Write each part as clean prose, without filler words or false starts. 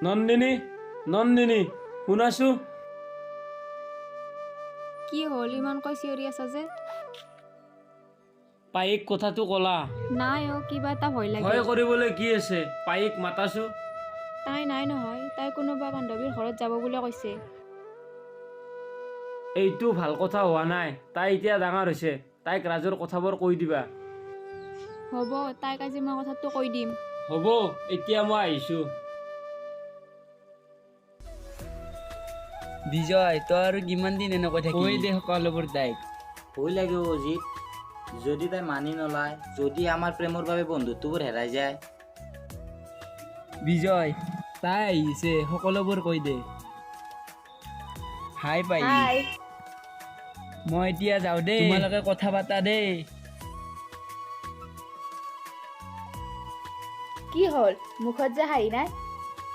নন্দিনী নন্দিনী শুনাছো। কি হ'ল ইমান কৈ চিঞৰি আছা যে? পায়েক কথাটো ক'লা? নাই কিবা এটা ভয় লাগে। ভয় কৰিবলৈ কি আছে, পায়েক মাতাছো। তাই নাই নহয়, তাই কোনোবা বান্ধৱীৰ ঘৰত যাব বুলি কৈছে। এইটো ভাল কথা হোৱা নাই। তাই এতিয়া ডাঙৰ হৈছে, তাইক ৰাজৰ কথাবোৰ কৈ দিবা। হ'ব, তাইক আজি মই কথাটো কৈ দিম। হ'ব, এতিয়া মই আহিছো। বিজয়, তই আৰু কিমান দিন এনেকৈ কৈ থাকিবি? দে সকলোবোৰ তাইক। ভয় লাগিব অজিত, যদি তাই মানি নলয়, যদি আমাৰ প্ৰেমৰ বাবে বন্ধুত্ববোৰ হেৰাই যায়। বিজয়, তাই আহিছে, সকলোবোৰ কৈ দে। হাই পাই, মই এতিয়া যাওঁ দেই, তোমালোকে কথা পাতা দেই। কি হ'ল মুখত যে হাঁহি নাই?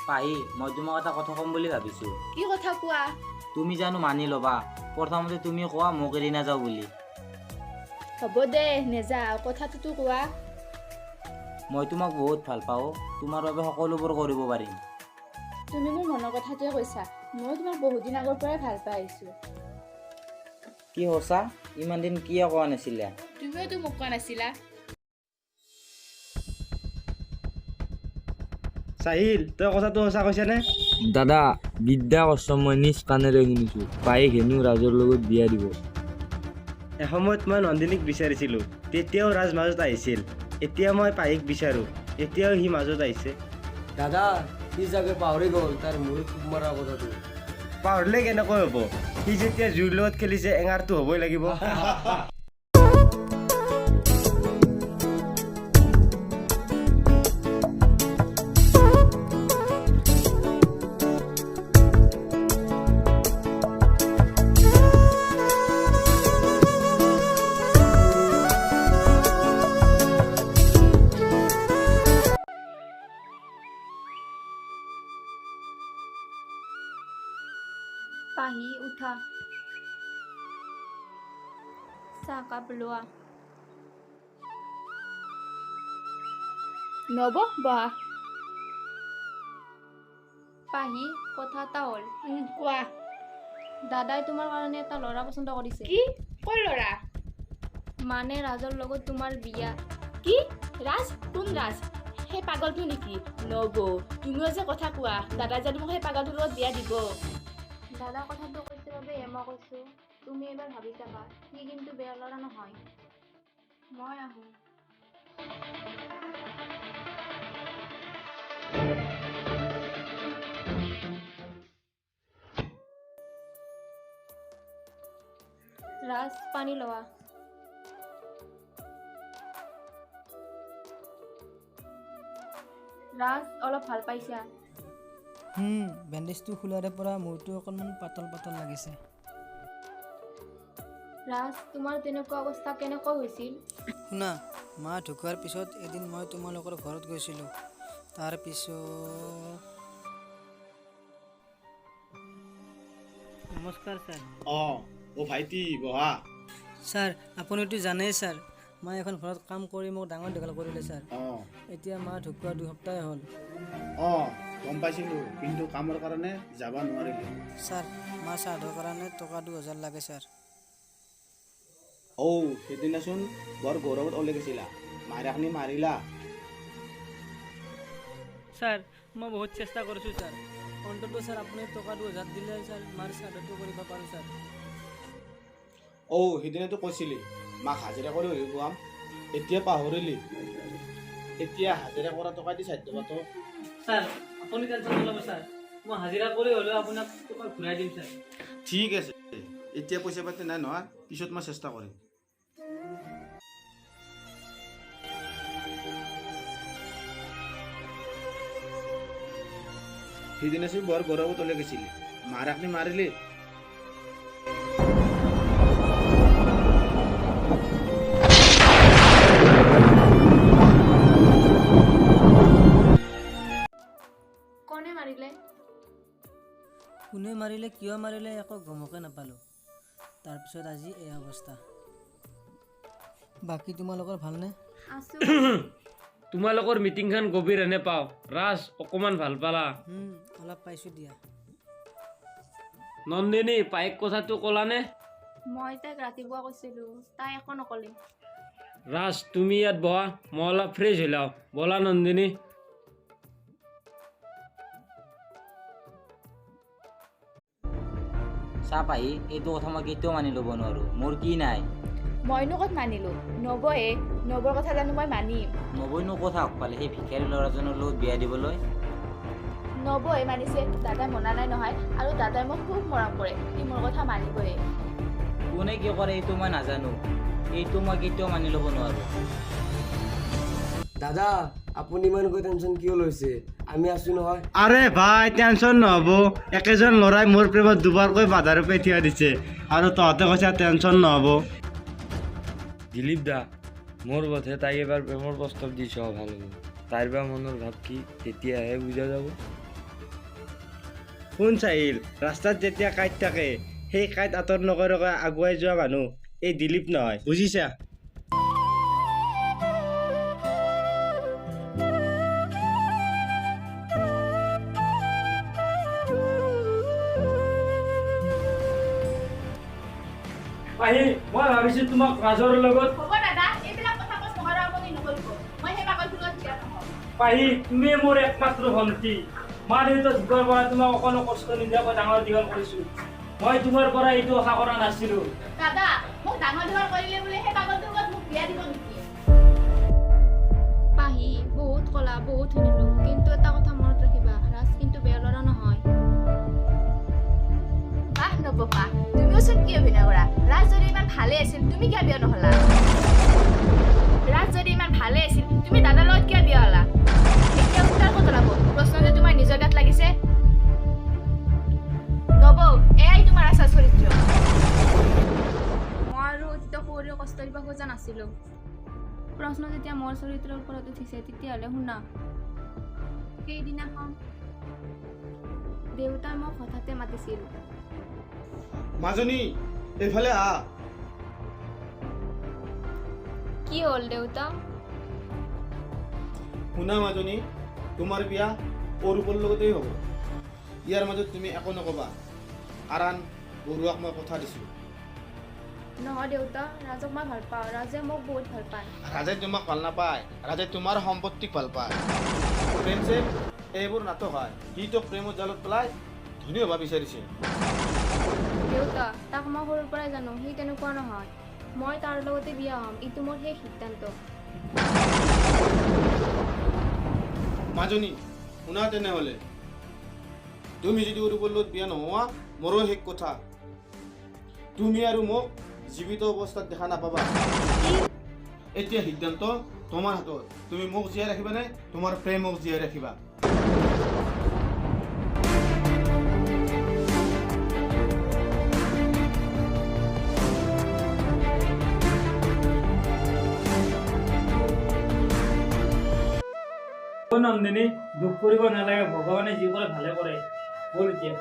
পাহি, মই তোমাক এটা কথা ক'ম বুলি ভাবিছো। কি কথা কোৱা? তুমি জানো মানি ল'বা? প্ৰথমতে তুমি কোৱা মোক এৰি নাযাওঁ বুলি। হ'ব দে, নেযাওঁ, কথাটোতো কোৱা। মই তোমাক বহুত ভাল পাওঁ, তোমাৰ বাবে সকলোবোৰ কৰিব পাৰিম। তুমি মোৰ মনৰ কথাটোৱে কৈছা। মই তোমাক বহুত দিন আগৰ পৰাই ভাল পাই আহিছোঁ। কি সঁচা? ইমান দিন কিয় কোৱা নাছিলা? তুমিওতো মোক কোৱা নাছিলা। চাহিল, তই কথাটো সঁচা কৈছানে? দাদা, বিদ্যা কষ্ট মই নিজ কাণেৰে শুনিছো, পায়েক হেনো ৰাজৰ লগত বিয়া দিব। এসময়ত মই নন্দিনীক বিচাৰিছিলোঁ, তেতিয়াও ৰাজ মাজত আহিছিল। এতিয়া মই পাহিক বিচাৰোঁ, এতিয়াও সি মাজত আহিছে। দাদা, সি চাগে পাহৰি গ'ল তাৰ মূৰত খুব মৰা কথাটো। পাহৰিলে কেনেকৈ হ'ব? সি যেতিয়া জুইৰ লগত খেলিছে, এঙাৰটো হ'বই লাগিব। পাহি উঠা, চাহকাপ লোৱা। নব, বহা। পাহি, কথা এটা হ'ল। কোৱা। দাদাই তোমাৰ কাৰণে এটা ল'ৰা পচন্দ কৰিছে। কি? ক'ৰ ল'ৰা? মানে ৰাজৰ লগত তোমাৰ বিয়া। কি? ৰাজ? কোন ৰাজ? সেই পাগলটো নেকি? নব, তুমিও যে কথা কোৱা, দাদাই জানো মোক সেই পাগলটোৰ লগত বিয়া দিব? দাদা কথাটো কৈছে বাবে মই কৈছো, তুমি এবাৰ ভাবি চাবা। সি কিন্তু বেয়া ল'ৰা নহয়। মই আহো। ৰাজ, পানী লোৱা। ৰাজ, অলপ ভাল পাইছা? বেণ্ডেজটো খোলাৰে পৰা মূৰটো অকণমান পাতল পাতল লাগিছে। ৰাজ, তোমাৰ তেনেকুৱা অৱস্থা কেনেকৈ হৈছিল? শুনা, মা ঢুকোৱাৰ পিছত এদিন মই তোমালোকৰ ঘৰত গৈছিলোঁ। তাৰপিছত নমস্কাৰ ছাৰ। অ ভাইটি, বহা। ছাৰ, আপুনিতো জানেই ছাৰ, মই এখন ঘৰত কাম কৰি মোক ডাঙৰ দীঘল কৰিলে ছাৰ। এতিয়া মা ঢুকোৱা 2 সপ্তাহে হ'ল। গম পাইছিলোঁ, কিন্তু কামৰ কাৰণে যাব নোৱাৰিলোঁ। ছাৰ, মা শ্ৰাদ্ধৰ কাৰণে টকা 2000 লাগে ছাৰ। সেইদিনাচোন বৰ গৌৰৱত ওলাই গৈছিলা, মাইৰাখিনি মাৰিলা। ছাৰ, মই বহুত চেষ্টা কৰিছোঁ ছাৰ। অন্ততঃ ছাৰ আপুনি টকা 2000 দিলে ছাৰ মাৰ শ্ৰাদ্ধটো কৰিব পাৰোঁ ছাৰ। সেইদিনাতো কৈছিলি মাক হাজিৰা কৰি হৈ খুৱাম, এতিয়া পাহৰিলি? এতিয়া হাজিৰা কৰা টকা দি শ্ৰাদ্ধ পাতো। ছাৰ, আপুনি টেনশ্যন নল'ব ছাৰ, মই হাজিৰা কৰি হ'লেও আপোনাক টকা ঘূৰাই দিম ছাৰ। ঠিক আছে, এতিয়া পইচা পাতি নাই নহয়, পিছত মই চেষ্টা কৰিম। সেইদিনাচোন বৰ গৌৰৱত ওলাই গৈছিলি, মাৰাখিনি মাৰিলি। কোনে মাৰিলে? কোনে মাৰিলে, কিয় মাৰিলে একো গমকে নাপালোঁ। তাৰপিছত আজি এই অৱস্থা। বাকী তোমালোকৰ ভালনে? আছো। তোমালোকৰ মিটিংখন গভীৰ এনে পাওঁ ৰাজ অকণমান ভাল পালা অলপ পাইছোঁ দিয়া। নন্দিনী পাইক কথাটো ক'লানে মই তাইক ৰাতিপুৱা কৈছিলোঁ, তাই একো নক'লে। ৰাজ তুমি ইয়াত বহা মই অলপ ফ্ৰেছ হৈ লওঁ ব'লা নন্দিনী চা পাহি এইটো কথা মই কেতিয়াও মানি ল'ব নোৱাৰোঁ। মোৰ কি নাই মইনো ক'ত মানিলোঁ, নবয়ে নবৰ কথা জানো মই মানিম। নবৈনো কথা হওক পালে সেই ভিক্ষাৰী ল'ৰাজনৰ লগত বিয়া দিবলৈ। নবয়ে মানিছে, দাদাই মনা নাই নহয়, আৰু দাদাই মোক খুব মৰম কৰে, সি মোৰ কথা মানিবয়ে। কোনে কি কৰে এইটো মই নাজানো, এইটো মই কেতিয়াও মানি ল'ব নোৱাৰোঁ। দাদা আপুনি ইমানকৈ টেনশ্যন কিয় লৈছে? আমি আছোঁ নহয়। আৰে ভাই টেনশ্যন নহ'ব, একেজন ল'ৰাই মোৰ প্ৰেমত দুবাৰকৈ বাধা ৰূপে থিয় দিছে আৰু তহঁতে কৈছা টেনশ্যন নহ'ব। দিলীপ দা মোৰ বোধে তাই এবাৰ প্ৰেমৰ প্ৰস্তাৱ দি চোৱা ভাল হ'ব। তাইৰ বা মনৰ ভাৱ কি তেতিয়াহে বুজা যাব। শুন চাহিল, ৰাস্তাত যেতিয়া কাঁইট থাকে সেই কাঁইট আঁতৰ নকৰাকৈ আগুৱাই যোৱা মানুহ এই দিলীপ নহয়, বুজিছা? পাহি মই ভাবিছোঁ তোমাক ৰাজৰ লগত হ'ব দাদা, এইবিলাক কথা কৈ চহৰৰ আপুনি নকৰিব, মই সেই পাগলটোৰ লগত বিয়া নহওঁ। পাহি তুমি মোৰ একমাত্ৰ ভণ্টি মা দেউতা ঢুকোৱাৰ পৰা তোমাক অকণো কষ্ট নিদিয়াকৈ ডাঙৰ দীঘল কৰিছোঁ। মই তোমাৰ পৰা এইটো আশা কৰা নাছিলোঁ। দাদা মোক ডাঙৰ দীঘল কৰিলে বোলে সেই পাগলটোৰ লগত মোক বিয়া দিব নেকি? পাহি বহুত ক'লা, বহুত শুনিলোঁ, কিন্তু এটা কথা মনত ৰাখিবা, ৰাজ কিন্তু বেয়া ল'ৰা নহয়। বাহ নবপা, তুমিও চোন কি অভিনয় কৰা? ৰাজ যদি ইমান ভালে আছিল তুমি কিয় বিয়া নহলা? ৰাজ যদি ইমান ভালে আছিল তুমি দাদাৰ লগত কিয় বিয়া হলা? এতিয়া উত্তৰ ক'ত ওলাব? প্ৰশ্নটো তোমাৰ নিজৰ গাত লাগিছে? নবৌ, এয়াই তোমাৰ আচাৰ চৰিত্ৰ। মই আৰু অতীত সৰুৰে কষ্ট দিব খোজা নাছিলোঁ। প্ৰশ্ন যেতিয়া মোৰ চৰিত্ৰৰ ওপৰত উঠিছে তেতিয়াহ'লে শুনা। সেইদিনাখন দেউতাই মোক হঠাতে মাতিছিল। মাজনী এইফালে আহ। কি হ'ল দেউতা? শুনা মাজনী, তোমাৰ বিয়া অৰূপৰ লগতেই হ'ব। ইয়াৰ মাজত তুমি একো নক'বা, কাৰণ বৰুৱাক মই কথা দিছোঁ। নহয় দেউতা, ৰাজক মই ভাল পাওঁ, ৰাজে মোক বহুত ভাল পায়। ৰাজে তোমাক ভাল নাপায়, ৰাজে তোমাৰ সম্পত্তিক ভাল পায়। প্ৰেম চেম এইবোৰ নাটক হয়, সি তোক প্ৰেমৰ জালত পেলাই ধনী হ'ব বিচাৰিছে। দেউতা, তাক মই সৰুৰ পৰাই জানো, সি তেনেকুৱা নহয়। মই তাৰ লগতে বিয়া হ'ম, এইটো মোৰ শেষ সিদ্ধান্ত। মাজনী শুনা তেনেহ'লে, তুমি যদি অৰূপৰ লগত বিয়া নোহোৱা মোৰো শেষ কথা। তুমি আৰু মোক জীৱিত অৱস্থাত দেখা নাপাবা। এতিয়া সিদ্ধান্ত তোমাৰ হাতত, তুমি মোক জীয়াই ৰাখিবানে তোমাৰ প্ৰেমক জীয়াই ৰাখিবা? নন্দিনী দুখ কৰিব নালাগে, ভগৱানে যি কৰে ভালে কৰে। ব'ল এতিয়া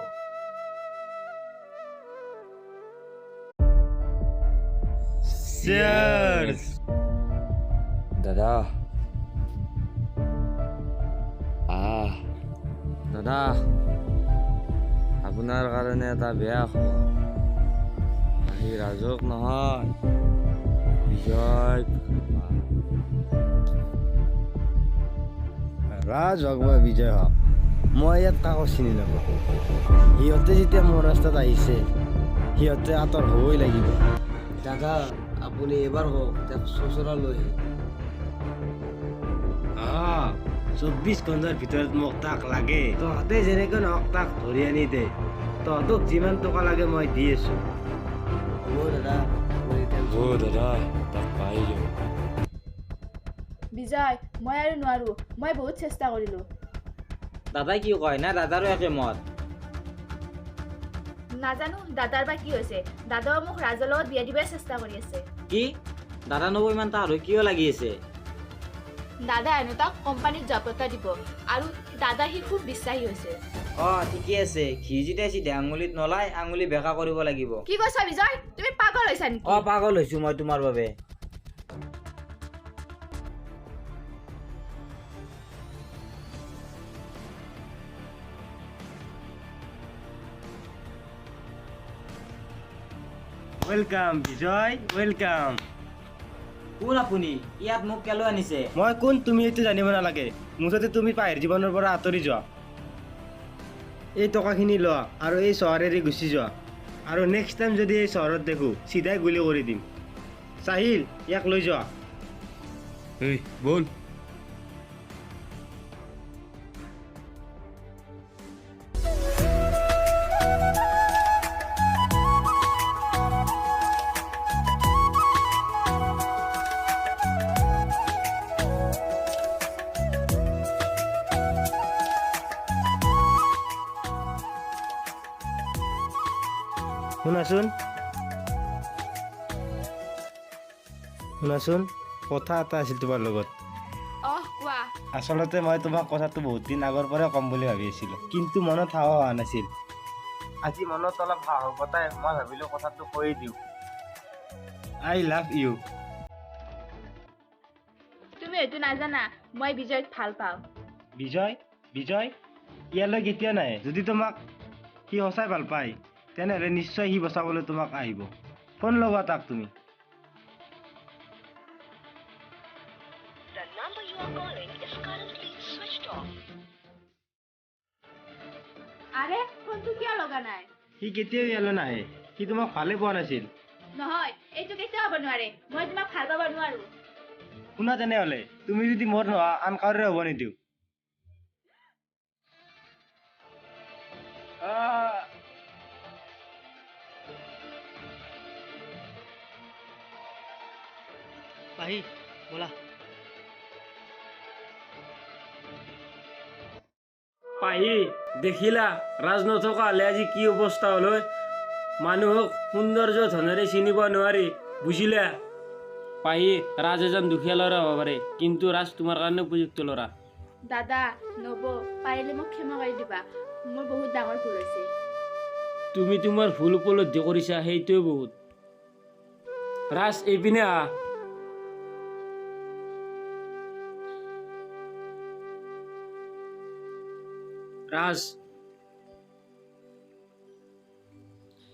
Cheers! দাদা দাদা আপোনাৰ কাৰণে এটা বেয়া খবৰ। আহি ৰাজক নহয় বিজয় ৰাজ হওক বা বিজয় হওক, মই ইয়াত কাকো চিনি নাপাওঁ। সিহঁতে যেতিয়া মোৰ ৰাস্তাত আহিছে সিহঁতে আঁতৰ হ'বই লাগিব। দাদা আপুনি এবাৰ হওক তেওঁক চচৰা লৈ 24 ঘণ্টাৰ ভিতৰত মোক তাক লাগে। তহঁতে যেনেকৈ নহওক তাক ধৰি আনি দে। তহঁতক যিমান টকা লাগে মই দি আছো। হ'ব দাদা আপুনি টেনশ্যন দাদা তাক পাই যাওঁ। বিজয়, মই আৰু নোৱাৰো, মই বহুত চেষ্টা কৰিলো। দাদাই কি কয় না দাদাৰো একে মত? নাজানো দাদাৰ বা কি হৈছে, দাদাও মোক ৰাজৰ লগত বিয়া দিবলৈ চেষ্টা কৰি আছে। কি দাদা নব ইমান তাৰ হৈ কিয় লাগি আছে? দাদা হেনো তাক কোম্পানীত জব এটা দিব, আৰু দাদা সি খুব বিশ্বাসী হৈছে। ঠিকে আছে, ঘি যেতিয়া চিধা আঙুলিত নলাই আঙুলি বেকা কৰিব লাগিব। কি কৈছা বিজয়, তুমি পাগল হৈছা নেকি? পাগল হৈছো মই তোমাৰ বাবে। ৱেলকাম বিজয়, ৱেলকাম। কোন আপুনি? ইয়াত মোক কেলৈ আনিছে? মই কোন তুমি এইটো জানিব নালাগে। মুঠতে তুমি পাহিৰ জীৱনৰ পৰা আঁতৰি যোৱা। এই টকাখিনি লোৱা আৰু এই চহৰ এৰি গুচি যোৱা। আৰু নেক্সট টাইম যদি এই চহৰত দেখোঁ চিধাই গুলি কৰি দিম। চাহিল, ইয়াক লৈ যোৱা। এই বল। শুনাচোন, কথা এটা আছিল তোমাৰ লগত। অহ কোৱা। আচলতে মই তোমাক কথাটো বহুত দিন আগৰ পৰাই ক'ম বুলি ভাবি আছিলোঁ, কিন্তু মনত সাহস হোৱা নাছিল। আজি মনত অলপ সাহস গতাই মই ভাবিলোঁ কথাটো কৈ দিওঁ। I love you. তুমি এইটো নাজানা মই বিজয়ক ভাল পাওঁ। বিজয়? বিজয় ইয়ালৈ কেতিয়া নাহে? যদি তোমাক সি সঁচাই ভাল পায় তেনেহ'লে নিশ্চয় সি বচাবলৈ তোমাক আহিব। ফোন লগোৱা তাক তুমি। আৰে ফোনটো কিয় লগা নাই? সি কেতিয়াও ইয়ালৈ নাহে। সি তোমাক ভালে পোৱা নাছিল। নহয়, এইটো কেতিয়াও হ'ব নোৱাৰে। মই তোমাক ভাল পাব নোৱাৰো। শুনা তেনেহ'লে, তুমি যদি মোৰ নোহোৱা আন কাৰোৰে হ'ব নিদিওঁ। পাহি ব'লা। পাহি দেখিলা ৰাজ নথকা হ'লে আজি কি অৱস্থা হ'ল ঐ। মানুহক সৌন্দৰ্য ধনেৰে চিনিব নোৱাৰি, বুজিলা? পাহি ৰাজ এজন দুখীয়া ল'ৰা হ'ব পাৰে, কিন্তু ৰাজ তোমাৰ কাৰণে উপযুক্ত ল'ৰা। দাদা নব পাৰিলে মোক ক্ষমা কৰি দিবা। মোৰ বহুত ডাঙৰ ভুল হৈছে। তুমি তোমাৰ ভুল উপলব্ধি কৰিছা, সেইটোৱে বহুত। ৰাজ এইপিনে আহা। ৰাজ,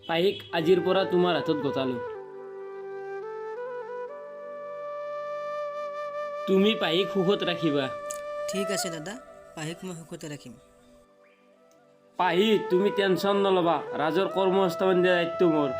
পাহিক আজিৰ পৰা তোমাৰ হাতত গতালো। তুমি পাহিক সুখত ৰাখিবা। ঠিক আছে দাদা, পাহিক মই সুখতে ৰাখিম। পাহি তুমি টেনশ্যন নল'বা, ৰাজৰ কৰ্মসংস্থাপন দিয়া দায়িত্ব মোৰ।